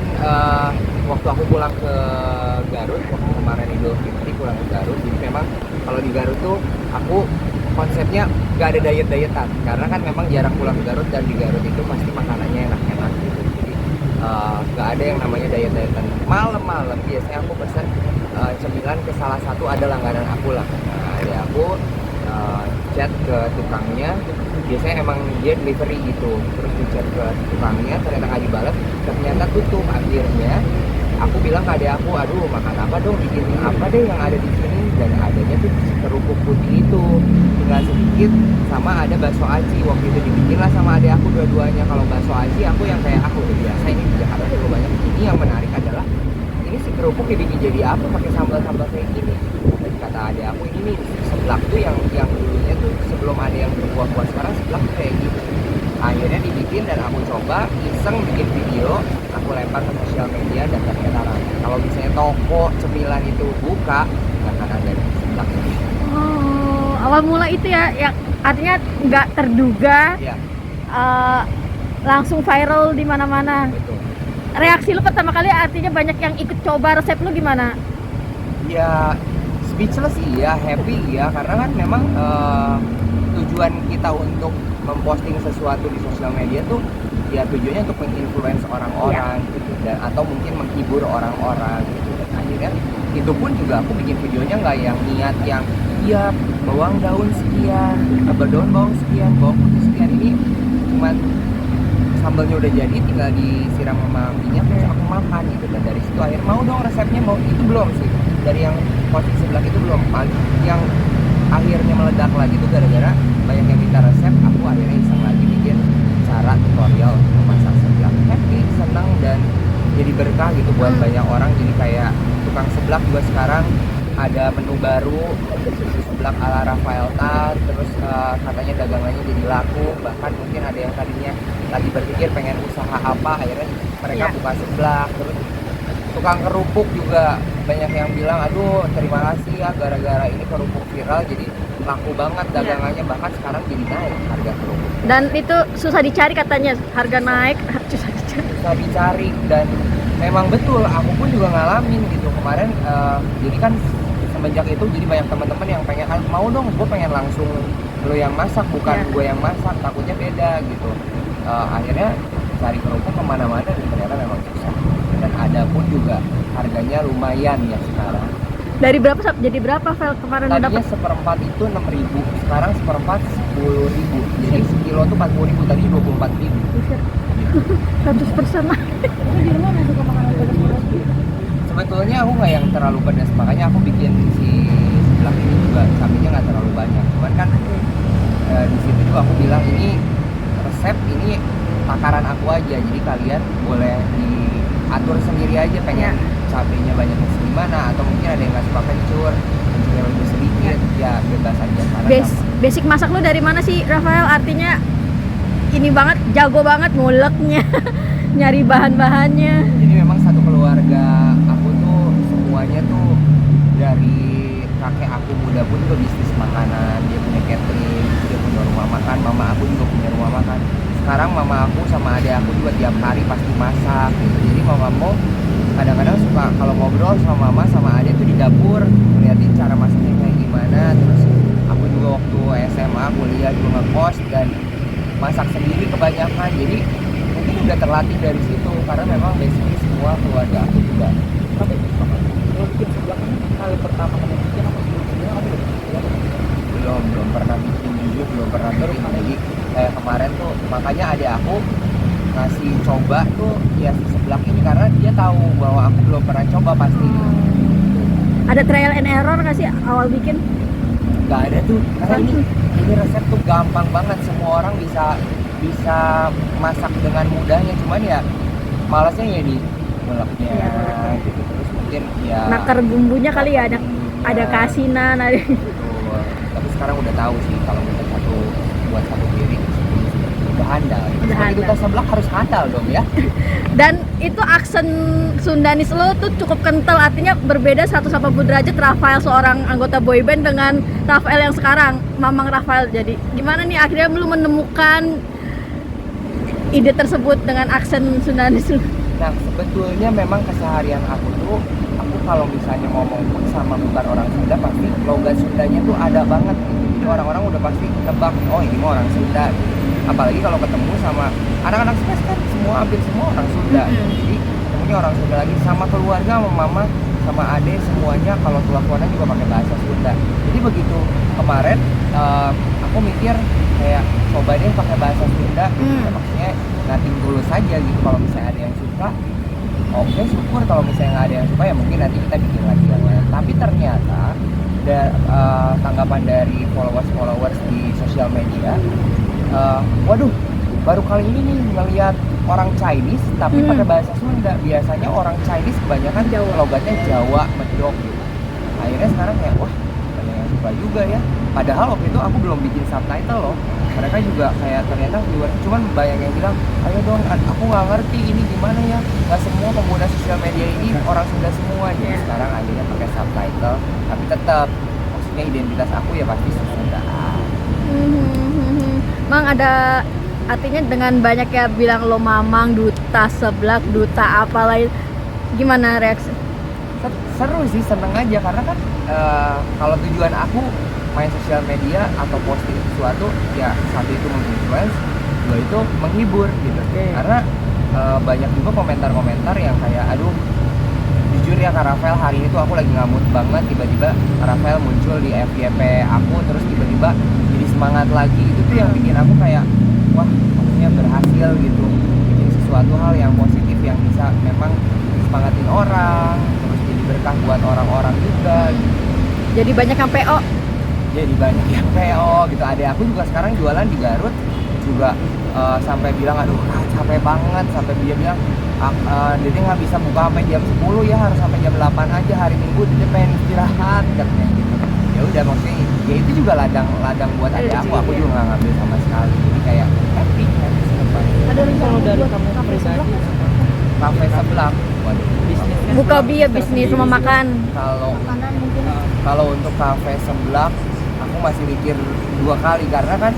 kan waktu aku pulang ke Garut, waktu kemarin Idul Fitri pulang ke Garut, jadi memang kalau di Garut tuh aku konsepnya nggak ada diet-dietan, karena kan memang jarang pulang ke Garut, dan di Garut itu pasti makanannya enak-enak gitu. Jadi nggak ada yang namanya diet-dietan. Malam-malam biasanya aku pesen cemilan ke salah satu, ada langganan aku lah. Nah, ada aku chat ke tukangnya, biasanya emang dia delivery gitu, terus di chat ke tukangnya, ternyata nggak dibalas, ternyata tutup. Akhirnya aku bilang ke adek aku, aduh makan apa dong, bikin apa deh yang ada di sini, dan adanya tuh kerupuk putih itu tinggal sedikit, sama ada bakso aci. Waktu itu dibikin lah sama adek aku dua-duanya. Kalau bakso aci aku yang kayak aku udah biasa, ini di Jakarta juga banyak. Ini yang menarik adalah ini si kerupuk dibikin jadi apa pakai sambal-sambal kayak gini. Dan kata adek aku, ini nih seblak tuh yang dulunya tuh sebelum ada yang berkuah-kuah, sekarang seblak tuh kayak gitu. Akhirnya dibikin dan aku coba iseng bikin video, aku lempar ke sosial media, dan ternyata rame. Kalau misalnya toko cemilan itu buka, nggak akan ada seblak. Oh, awal mula itu ya, yang artinya nggak terduga, Iya, langsung viral di mana-mana. betul. Reaksi lu pertama kali artinya banyak yang ikut coba resep lu gimana? Ya speechless iya, happy iya, karena kan memang tujuan kita untuk memposting sesuatu di sosial media tuh ya tujuannya untuk menginfluence orang-orang gitu, dan atau mungkin menghibur orang-orang gitu. Dan akhirnya itu pun juga aku bikin videonya nggak yang niat yang iya bawang daun sekian, daun bawang sekian, bawang putih sekian. Ini cuman sambalnya udah jadi, tinggal disiram sama minyak terus aku makan gitu. Dan dari situ akhirnya mau dong resepnya, mau itu belum sih, dari yang posting sebelah itu belum. Paling yang akhirnya meledak lagi itu gara-gara banyak yang minta resep, aku akhirnya iseng lagi bikin cara tutorial untuk memasak seblak. Happy, senang, dan jadi berkah gitu buat banyak orang. Jadi kayak tukang seblak juga sekarang ada menu baru, seblak ala Rafael Tan, terus katanya dagangannya jadi laku. Bahkan mungkin ada yang tadinya lagi berpikir pengen usaha apa, akhirnya mereka buka seblak. Terus tukang kerupuk juga banyak yang bilang, aduh terima kasih ya, gara-gara ini kerupuk viral jadi laku banget dagangannya. Bahkan sekarang jadi naik harga kerupuk. Dan itu susah dicari katanya, harga naik, susah dicari. Susah dicari, dan memang betul, aku pun juga ngalamin gitu kemarin. Jadi kan semenjak itu jadi banyak teman-teman yang pengen, mau dong gue pengen langsung lo yang masak, bukan gue yang masak, takutnya beda gitu. Akhirnya cari kerupuk kemana-mana dan ternyata memang susah. Dan ada pun juga harganya lumayan ya sekarang. Dari berapa jadi berapa Vel kemarin lo Tadinya dapet? seperempat itu 6.000, sekarang seperempat 10.000. Jadi sekilo tuh 40.000, tadi 24.000. 100% lah. Di rumah nggak suka makanan pedas-pedas? Sebetulnya aku nggak yang terlalu pedas, makanya aku bikin si seblak ini juga cabenya nggak terlalu banyak. Cuman kan di situ juga aku bilang ini resep, ini takaran aku aja, jadi kalian boleh diatur sendiri aja, pengen cabenya banyak gimana, atau mungkin ada yang nggak suka kencur, kencurnya lebih sedikit, ya bebas aja. Karena Basic masak lu dari mana sih Rafael? Artinya ini banget, jago banget nguleknya, nyari bahan-bahannya. jadi memang satu keluarga aku tuh semuanya tuh, dari kakek aku muda pun juga bisnis makanan, dia punya catering, dia punya rumah makan. Mama aku juga punya rumah makan. Sekarang mama aku sama adik aku juga tiap hari pasti masak gitu. Jadi mamamu kadang-kadang suka kalau ngobrol sama mama sama adik tuh di dapur, ngeliatin cara masaknya kayak gimana. Terus aku juga waktu SMA kuliah juga ngekos dan masak sendiri kebanyakan. Jadi mungkin udah terlatih dari situ, karena memang basically semua keluarga aku juga. Tapi kalau bikin seblak ini kali pertama kamu bikin apa sebelumnya ada belum pernah bikin, jujur belum pernah bikin. Jadi kayak kemarin tuh makanya adik aku ngasih coba tuh ya si seblak ini, karena dia tahu bahwa aku belum pernah coba pasti. Ada trial and error nggak sih awal bikin? Nggak ada tuh, karena ini resep tuh gampang banget, semua orang bisa masak dengan mudahnya. Cuman ya malasnya ya di nguleknya gitu. Terus mungkin ya Nakar bumbunya kali ya, ada keasinan, ada. Betul. Tapi sekarang udah tahu sih kalau kita buat satu piring udah handal. Begitu kita seblak harus handal dong ya. Dan itu aksen Sundanis lo tuh cukup kental, artinya berbeda 180 derajat Rafael seorang anggota boyband dengan Rafael yang sekarang, Mamang Rafael. Jadi gimana nih akhirnya lu menemukan ide tersebut dengan aksen Sundanis lu? Nah, sebetulnya memang keseharian aku tuh, aku kalau misalnya ngomong pun sama bukan orang Sunda, pasti logat Sundanya tuh ada banget gitu. Jadi orang-orang udah pasti nebak, oh ini mah orang Sunda gitu. Apalagi kalau ketemu sama anak-anak SPES kan hampir semua orang Sunda. Jadi ketemunya orang Sunda lagi, sama keluarga, sama mama, sama ade, semuanya kalau teleponan juga pakai bahasa Sunda. Jadi begitu kemarin aku mikir kayak coba deh pakai bahasa Sunda, ya, maksudnya nating dulu saja gitu. Kalau misalnya ada yang suka, oke, syukur. Kalau misalnya nggak ada yang suka, ya mungkin nanti kita bikin lagi yang lain. Tapi ternyata tanggapan dari followers di sosial media, waduh, baru kali ini nih ngelihat orang Chinese tapi pakai bahasa Sunda. Biasanya orang Chinese kebanyakan logatnya Jawa, Medok gitu. Akhirnya sekarang kayak, wah, banyak yang suka juga ya. Padahal waktu itu aku belum bikin subtitle loh. Mereka juga kayak ternyata viewer, cuman banyak yang bilang, ayo dong, aku nggak ngerti ini gimana ya, nggak semua pengguna sosial media ini orang Sunda semua. Jadi sekarang akhirnya pakai subtitle, tapi tetap maksudnya identitas aku ya pasti Sundaan. Mang, ada artinya dengan banyak ya bilang lo mamang, duta seblak, duta apa lain, gimana reaksi? Seru sih, seneng aja karena kan kalau tujuan aku main sosial media atau posting sesuatu, ya satu itu menginfluence, dua itu menghibur gitu. Karena banyak juga komentar-komentar yang kayak, aduh, jujur ya Kak Rafael, hari ini tuh aku lagi ngamut banget, tiba-tiba Kak Rafael muncul di FYP aku, terus tiba-tiba jadi semangat lagi. Itu tuh yang bikin aku kayak, wah, maksudnya berhasil gitu, bikin sesuatu hal yang positif yang bisa memang semangatin orang, terus jadi berkah buat orang-orang juga gitu. Jadi banyak yang PO. Jadi banyak yang PO gitu. Adek aku juga sekarang jualan di Garut juga, sampai bilang, aduh Kak, capek banget, sampai dia bilang, Dede nggak bisa buka sampai jam 10 ya, harus sampai jam 8 aja hari Minggu, Dede pengen istirahat katanya gitu. Ya udah, maksudnya ya itu juga ladang buat adek aku juga nggak ngambil sama sekali. Jadi kayak happy seneng. Ada kalau dari kamu pribadi Kafe sebelah, waduh, bisnisnya Buka sebelah bisnis rumah makan. Kalau untuk kafe seblak, aku masih mikir 2 kali karena kan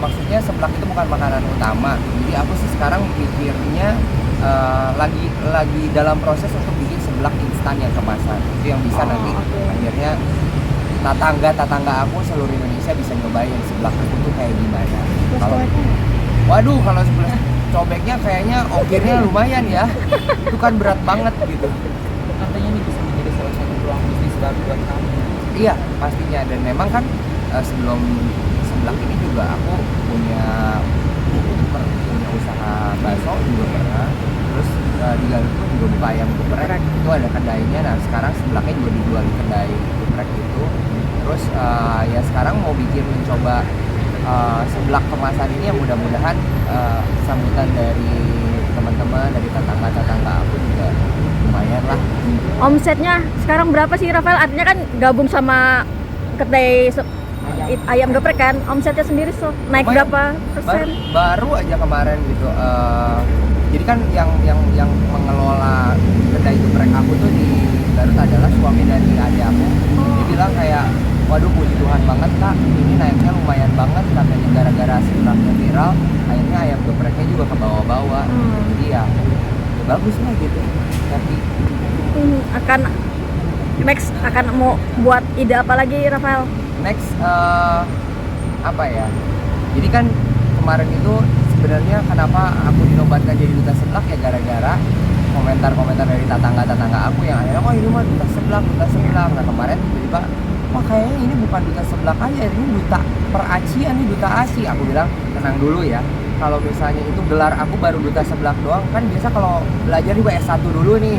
maksudnya seblak itu bukan makanan utama. Jadi aku sih sekarang mikirnya lagi dalam proses untuk bikin seblak instan yang kemasan. Itu yang bisa nanti akhirnya tetangga aku seluruh Indonesia bisa nyobain seblak itu kayak gimana. Kalau sebelah cobeknya kayaknya ongkirnya lumayan ya. Itu kan berat banget gitu. katanya ini bisa menjadi salah satu peluang bisnis baru buat kamu. Iya, pastinya. Dan memang kan sebelum seblak ini juga aku punya usaha bakso juga pernah. Terus di Garut pun juga buka ayam geprek. Itu ada kedainya. Nah, sekarang seblaknya juga dijual di kedai geprek itu. Terus ya sekarang mau mencoba seblak kemasan ini, yang mudah-mudahan sambutan dari teman-teman, dari tetangga aku juga lumayan lah. Omsetnya sekarang berapa sih Rafael? Artinya kan gabung sama kedai ayam geprek kan, omsetnya sendiri naik lumayan. berapa persen? Baru aja kemarin gitu. Jadi kan yang mengelola kedai geprek aku tuh di Garut adalah suami dari adik aku. Dia bilang kayak, waduh, puji Tuhan banget Kak, ini naiknya lumayan banget katanya, gara-gara seblaknya viral, akhirnya ayam gepreknya juga ke bawah-bawah. Jadi ya bagus lah gitu. Tapi Next akan mau buat ide apa lagi Rafael? next apa ya? Jadi kan kemarin itu sebenarnya kenapa aku dinobatkan jadi duta seblak ya gara-gara komentar-komentar dari tetangga aku yang akhirnya, oh ini mah duta seblak. Nah kemarin tiba-tiba, wah kayaknya ini bukan duta seblak aja, ini duta peracian nih, duta ASI. Aku bilang, tenang dulu ya, kalau misalnya itu gelar aku baru duta seblak doang, kan biasa kalau belajar juga S1 dulu nih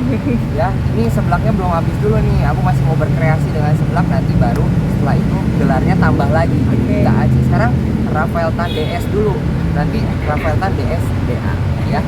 ya, ini seblaknya belum habis dulu nih, aku masih mau berkreasi dengan seblak, nanti baru setelah itu gelarnya tambah lagi jadi duta ASI. Sekarang Rafael Tan DS dulu, nanti Rafael Tan DS DA ya.